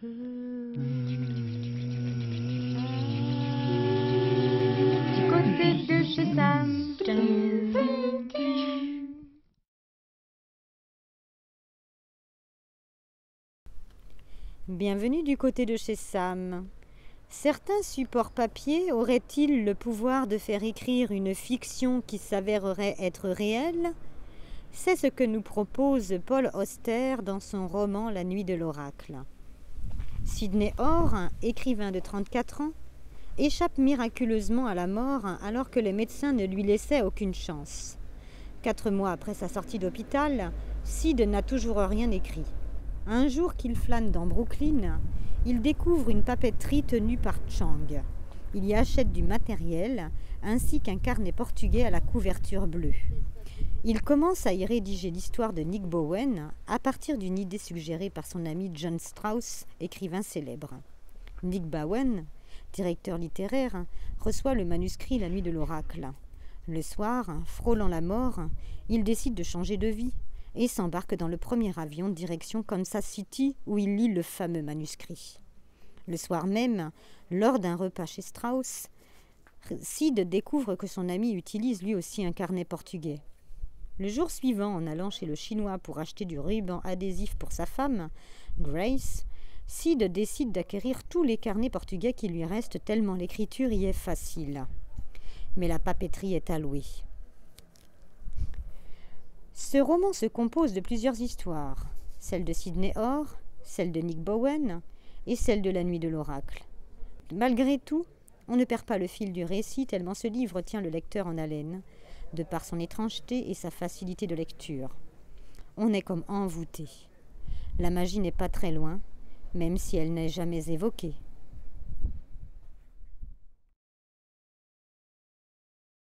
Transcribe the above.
Du côté de chez Sam. Bienvenue du côté de chez Sam. Certains supports papier auraient-ils le pouvoir de faire écrire une fiction qui s'avérerait être réelle? C'est ce que nous propose Paul Auster dans son roman La nuit de l'oracle. Sidney Orr, écrivain de 34 ans, échappe miraculeusement à la mort alors que les médecins ne lui laissaient aucune chance. 4 mois après sa sortie d'hôpital, Sid n'a toujours rien écrit. Un jour qu'il flâne dans Brooklyn, il découvre une papeterie tenue par Chang. Il y achète du matériel ainsi qu'un carnet portugais à la couverture bleue. Il commence à y rédiger l'histoire de Nick Bowen à partir d'une idée suggérée par son ami John Strauss, écrivain célèbre. Nick Bowen, directeur littéraire, reçoit le manuscrit La nuit de l'oracle. Le soir, frôlant la mort, il décide de changer de vie et s'embarque dans le premier avion direction Kansas City où il lit le fameux manuscrit. Le soir même, lors d'un repas chez Strauss, Sid découvre que son ami utilise lui aussi un carnet portugais. Le jour suivant, en allant chez le Chinois pour acheter du ruban adhésif pour sa femme, Grace, Sid décide d'acquérir tous les carnets portugais qui lui restent tellement l'écriture y est facile. Mais la papeterie est allouée. Ce roman se compose de plusieurs histoires, celle de Sidney Orr, celle de Nick Bowen et celle de La nuit de l'oracle. Malgré tout, on ne perd pas le fil du récit tellement ce livre tient le lecteur en haleine, de par son étrangeté et sa facilité de lecture. On est comme envoûté. La magie n'est pas très loin, même si elle n'est jamais évoquée.